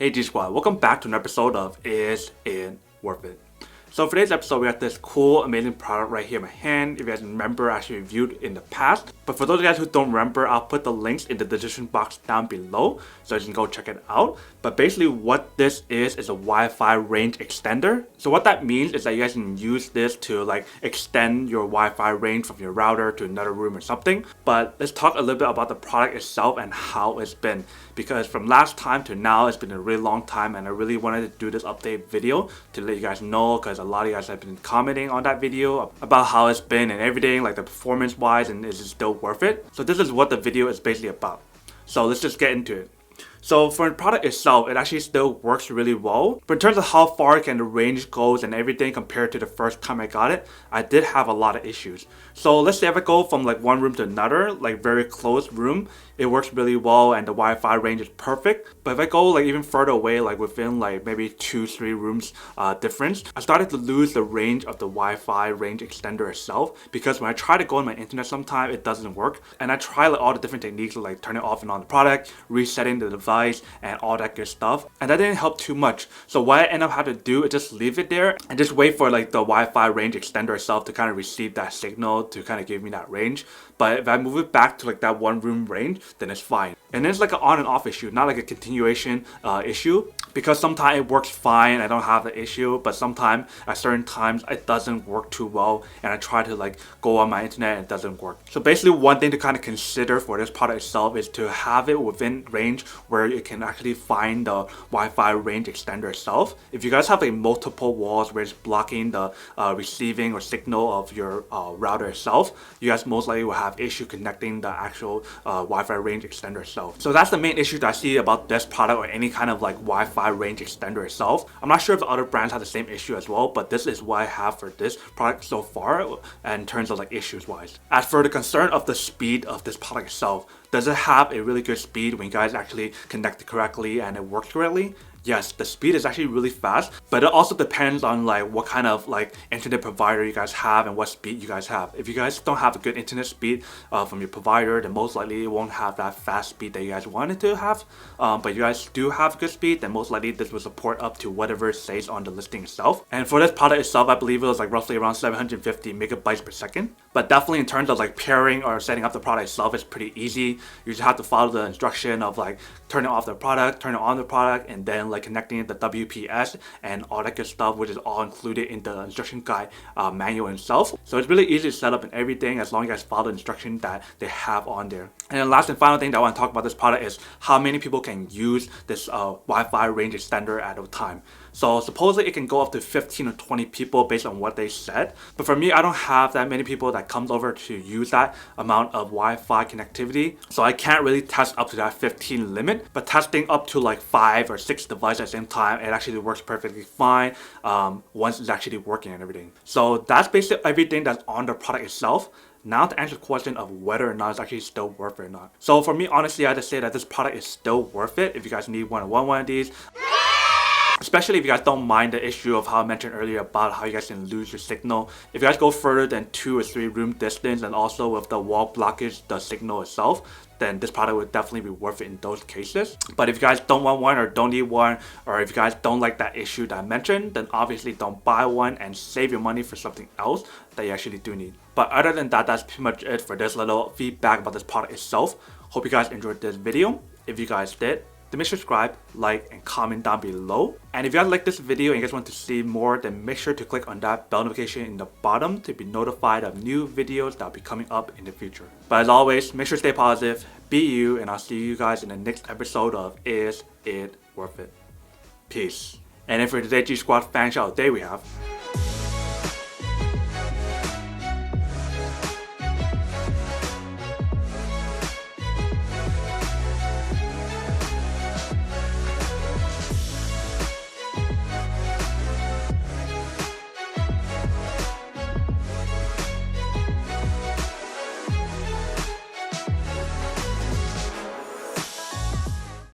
Hey G Squad, welcome back to an episode of Is It Worth It? So for today's episode, we got this cool, amazing product right here in my hand. If you guys remember, I actually reviewed in the past. But for those of you guys who don't remember, I'll put the links in the description box down below so you can go check it out. But basically what this is a Wi-Fi range extender. So what that means is that you guys can use this to like extend your Wi-Fi range from your router to another room or something. But let's talk a little bit about the product itself and how it's been. Because from last time to now, it's been a really long time and I really wanted to do this update video to let you guys know, because a lot of you guys have been commenting on that video about how it's been and everything, like the performance wise, and is it still worth it? So this is what the video is basically about. So let's just get into it. So for the product itself, it actually still works really well. But in terms of how far can the range goes and everything compared to the first time I got it, I did have a lot of issues. So let's say if I go from like one room to another, like very close room, it works really well and the Wi-Fi range is perfect. But if I go like even further away, like within like maybe 2-3 rooms difference, I started to lose the range of the Wi-Fi range extender itself, because when I try to go on my internet sometimes it doesn't work. And I try like all the different techniques, like turning off and on the product, resetting the device, and all that good stuff, and that didn't help too much. So what I end up having to do is just leave it there and just wait for like the Wi-Fi range extender itself to kind of receive that signal to kind of give me that range. But if I move it back to like that one room range, then it's fine. And then it's like an on and off issue, not like a continuation issue, because sometimes it works fine, I don't have the issue, but sometimes at certain times it doesn't work too well and I try to like go on my internet and it doesn't work. So basically one thing to kind of consider for this product itself is to have it within range where you can actually find the Wi-Fi range extender itself. If you guys have like multiple walls where it's blocking the receiving or signal of your router itself, you guys most likely will have issue connecting the actual Wi-Fi range extender itself. So that's the main issue that I see about this product or any kind of like Wi-Fi range extender itself. I'm not sure if the other brands have the same issue as well, but this is what I have for this product so far in terms of like issues wise. As for the concern of the speed of this product itself, does it have a really good speed when you guys actually connect it correctly and it works correctly? Yes, the speed is actually really fast, but it also depends on like what kind of like internet provider you guys have and what speed you guys have. If you guys don't have a good internet speed from your provider, then most likely it won't have that fast speed that you guys wanted to have. But you guys do have good speed, then most likely this will support up to whatever it says on the listing itself. And for this product itself, I believe it was like roughly around 750 megabytes per second. But definitely in terms of like pairing or setting up the product itself, it's pretty easy. You just have to follow the instruction of like turning off the product, turning on the product, and then like connecting the WPS and all that good stuff, which is all included in the instruction guide manual itself. So it's really easy to set up and everything as long as you guys follow the instruction that they have on there. And then last and final thing that I want to talk about this product is how many people can use this Wi-Fi range extender at a time. So supposedly it can go up to 15 or 20 people based on what they said. But for me, I don't have that many people that comes over to use that amount of Wi-Fi connectivity. So I can't really test up to that 15 limit. But testing up to like 5 or 6 devices at the same time, it actually works perfectly fine once it's actually working and everything. So that's basically everything that's on the product itself. Now to answer the question of whether or not it's actually still worth it or not. So for me, honestly, I just say that this product is still worth it if you guys need one of these. Especially if you guys don't mind the issue of how I mentioned earlier about how you guys can lose your signal. If you guys go further than 2 or 3 room distance and also with the wall blockage, the signal itself, then this product would definitely be worth it in those cases. But if you guys don't want one or don't need one, or if you guys don't like that issue that I mentioned, then obviously don't buy one and save your money for something else that you actually do need. But other than that, that's pretty much it for this little feedback about this product itself. Hope you guys enjoyed this video. If you guys did, then make sure to subscribe, like, and comment down below. And if you guys like this video and you guys want to see more, then make sure to click on that bell notification in the bottom to be notified of new videos that will be coming up in the future. But as always, make sure to stay positive, be you, and I'll see you guys in the next episode of Is It Worth It? Peace. And then for today's G Squad fan shout out day we have